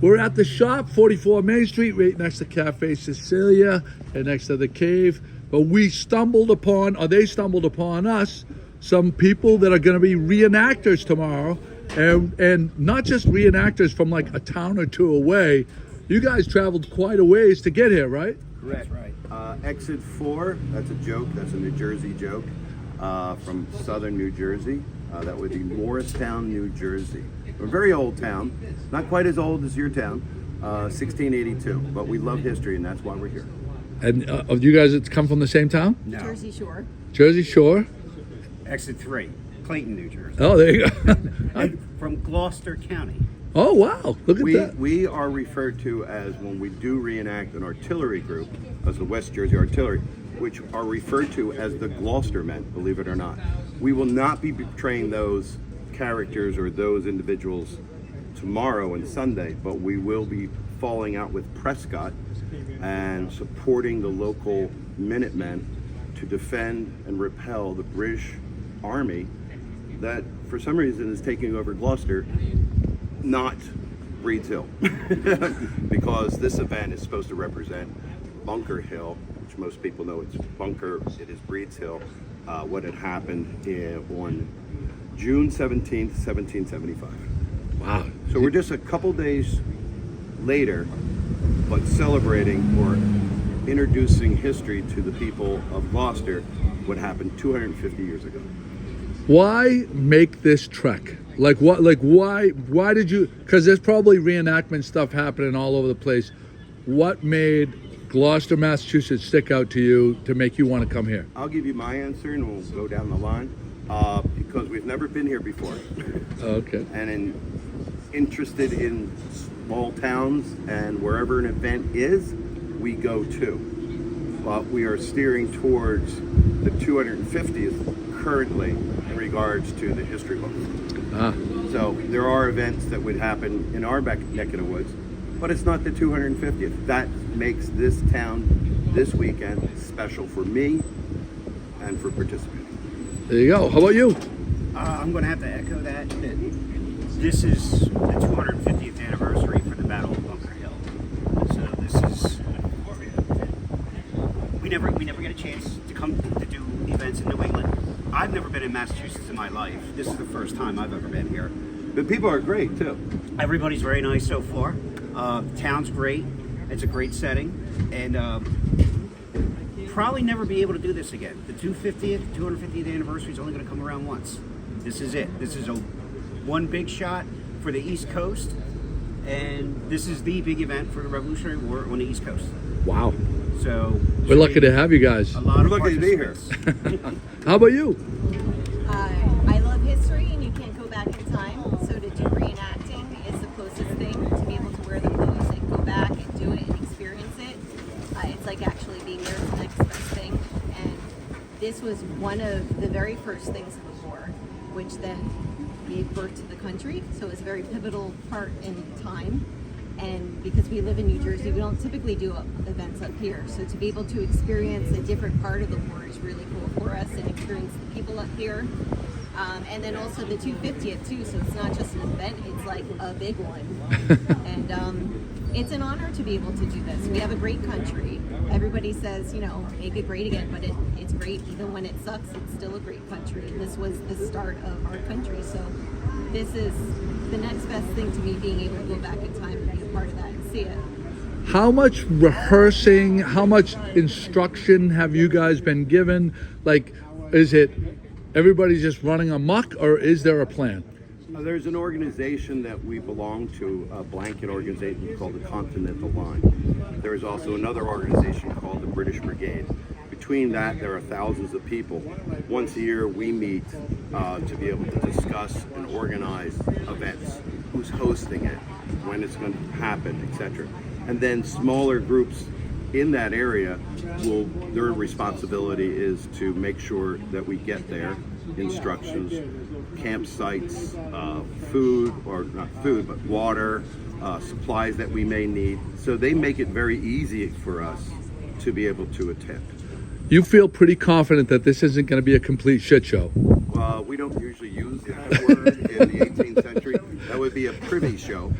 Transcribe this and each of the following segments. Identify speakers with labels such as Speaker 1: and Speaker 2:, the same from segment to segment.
Speaker 1: We're at the shop, 44 Main Street, right next to Cafe Cecilia and next to the cave. But we stumbled upon, or they stumbled upon us, some people that are going to be reenactors tomorrow. And not just reenactors from like a town or two away. You guys traveled quite a ways to get here, right?
Speaker 2: Correct. That's right. Exit 4, that's a joke. That's a New Jersey joke from southern New Jersey. That would be Morristown, New Jersey. A very old town, not quite as old as your town, 1682. But we love history, and that's why we're here.
Speaker 1: And you guys come from the same town?
Speaker 3: No.
Speaker 4: Jersey Shore.
Speaker 1: Jersey Shore?
Speaker 3: Exit 3, Clayton, New Jersey.
Speaker 1: Oh, there you go.
Speaker 3: From Gloucester County.
Speaker 1: Oh, wow. Look at that.
Speaker 2: We are referred to as, when we do reenact an artillery group, as the West Jersey Artillery, which are referred to as the Gloucester Men, believe it or not. We will not be portraying those characters or those individuals tomorrow and Sunday, but we will be falling out with Prescott and supporting the local Minutemen to defend and repel the British Army that for some reason is taking over Gloucester, not Breeds Hill. Because this event is supposed to represent Bunker Hill, which most people know it's Bunker, it is Breeds Hill, what had happened on June 17th, 1775.
Speaker 1: Wow.
Speaker 2: So we're just a couple days later, but celebrating or introducing history to the people of Gloucester, what happened 250 years ago.
Speaker 1: Why make this trek? Like what? Like why did you? Because there's probably reenactment stuff happening all over the place. What made Gloucester, Massachusetts stick out to you to make you want to come here?
Speaker 2: I'll give you my answer and we'll go down the line. Because we've never been here before.
Speaker 1: Okay.
Speaker 2: And interested in small towns, and wherever an event is, we go to. But we are steering towards the 250th currently in regards to the history book. So there are events that would happen in our neck of the woods, but it's not the 250th. That makes this town this weekend special for me and for participating.
Speaker 1: There you go. How about you?
Speaker 3: I'm going to have to echo that this is the 250th anniversary for the Battle of Bunker Hill. So this is, we never get a chance to come to do events in New England. I've never been in Massachusetts in my life. This is the first time I've ever been here.
Speaker 2: The people are great too.
Speaker 3: Everybody's very nice so far. The town's great. It's a great setting. And probably never be able to do this again. The 250th anniversary is only going to come around once. This is it. This is one big shot for the East Coast, and this is the big event for the Revolutionary War on the East Coast.
Speaker 1: Wow.
Speaker 3: So
Speaker 1: We're lucky to have you guys.
Speaker 3: a lot
Speaker 2: We're
Speaker 3: of
Speaker 2: lucky to be here.
Speaker 3: participants.
Speaker 1: How about you?
Speaker 4: I love history, and you can't go back in time. So to do reenacting is the closest thing to be able to wear the clothes and go back and do it and experience it. It's like actually being there is the next best thing. And this was one of the very first things of the war, which then gave birth to the country. So it was a very pivotal part in time. And because we live in New Jersey, we don't typically do events up here. So to be able to experience a different part of the war is really cool for us, and experience the people up here. And then also the 250th too. So it's not just an event, it's like a big one. And it's an honor to be able to do this. We have a great country. Everybody says, you know, make it great again, but it's great. Even when it sucks, it's still a great country. And this was the start of our country. So this is the next best thing to me, being able to go back in time and be a part of that and see it.
Speaker 1: How much rehearsing, how much instruction have you guys been given? Like, is it everybody's just running amok, or is there a plan?
Speaker 2: There's an organization that we belong to, a blanket organization called the Continental Line. There is also another organization called the British Brigade. Between that, there are thousands of people. Once a year, we meet to be able to discuss and organize events, who's hosting it, when it's going to happen, etc. And then smaller groups in that area their responsibility is to make sure that we get there, instructions, campsites, food, or not food, but water, supplies that we may need. So they make it very easy for us to be able to attend.
Speaker 1: You feel pretty confident that this isn't going to be a complete shit show?
Speaker 2: We don't usually use that word in the 18th century. That would be a privy show.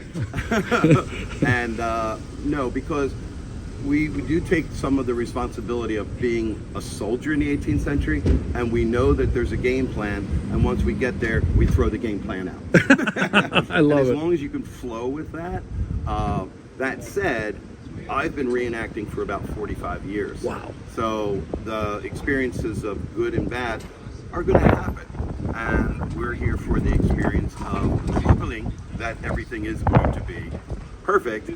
Speaker 2: And no, because we do take some of the responsibility of being a soldier in the 18th century, and we know that there's a game plan, and once we get there, we throw the game plan out.
Speaker 1: I love
Speaker 2: as
Speaker 1: it.
Speaker 2: long as you can flow with that. That said, I've been reenacting for about 45 years.
Speaker 1: Wow.
Speaker 2: So the experiences of good and bad are going to happen. And we're here for the experience of hoping that everything is going to be perfect.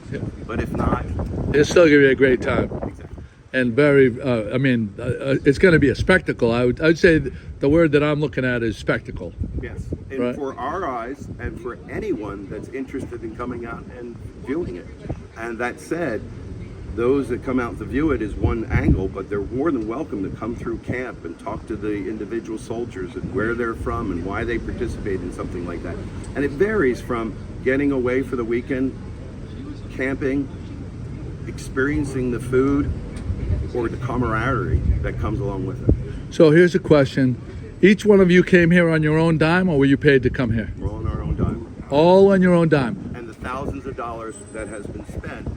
Speaker 2: But if not,
Speaker 1: It's still gonna be a great time,
Speaker 2: exactly.
Speaker 1: and very. It's gonna be a spectacle. I'd say the word that I'm looking at is spectacle.
Speaker 2: Yes. And
Speaker 1: Right.
Speaker 2: for our eyes and for anyone that's interested in coming out and viewing it. And that said, those that come out to view it is one angle, but they're more than welcome to come through camp and talk to the individual soldiers and where they're from and why they participate in something like that. And it varies from getting away for the weekend, camping, experiencing the food, or the camaraderie that comes along with it.
Speaker 1: So here's a question: each one of you came here on your own dime, or were you paid to come here?
Speaker 2: We're all on our own dime.
Speaker 1: All on your own dime.
Speaker 2: And the thousands of dollars that has been spent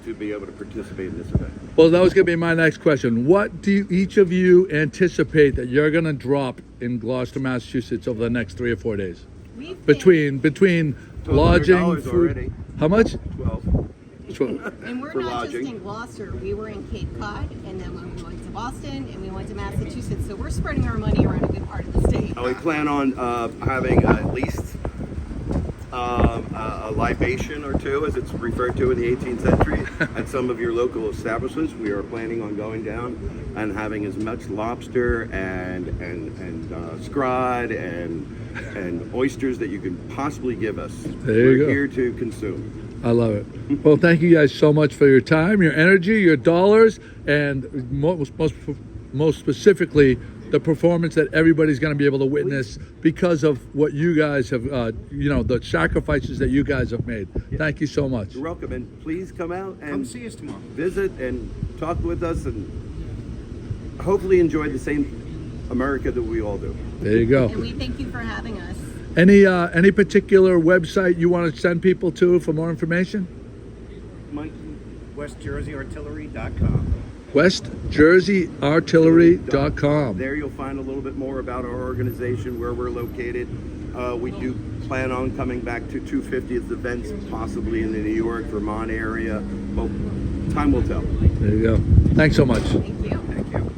Speaker 2: to be able to participate in this event.
Speaker 1: Well, that was going to be my next question. What do each of you anticipate that you're going to drop in Gloucester, Massachusetts over the next 3 or 4 days?
Speaker 4: We've been-
Speaker 1: Between lodging,
Speaker 2: $1,200
Speaker 1: food.
Speaker 2: already.
Speaker 1: How much?
Speaker 2: 12.
Speaker 4: And we're
Speaker 2: for
Speaker 4: not
Speaker 2: lodging.
Speaker 4: just in Gloucester. We were in Cape Cod, and then we went to Boston, and we went to Massachusetts. So we're spreading our money around a good part of the state.
Speaker 2: We plan on having at least a libation or two, as it's referred to in the 18th century, at some of your local establishments. We are planning on going down and having as much lobster and scrod and oysters that you can possibly give us.
Speaker 1: There you
Speaker 2: We're
Speaker 1: go.
Speaker 2: here to consume.
Speaker 1: I love it. Well, thank you guys so much for your time, your energy, your dollars, and most specifically, the performance that everybody's going to be able to witness because of what you guys have, the sacrifices that you guys have made. Thank you so much.
Speaker 2: You're welcome, and please come out and
Speaker 3: Come see us tomorrow.
Speaker 2: visit and talk with us, and hopefully enjoy the same America that we all do.
Speaker 1: There you go.
Speaker 4: And we thank you for having us.
Speaker 1: Any particular website you want to send people to for more information?
Speaker 2: Mike?
Speaker 3: WestJerseyArtillery.com.
Speaker 1: WestJerseyArtillery.com.
Speaker 2: There you'll find a little bit more about our organization, where we're located. We do plan on coming back to 250th events, possibly in the New York, Vermont area. But time will tell.
Speaker 1: There you go. Thanks so much.
Speaker 4: Thank you.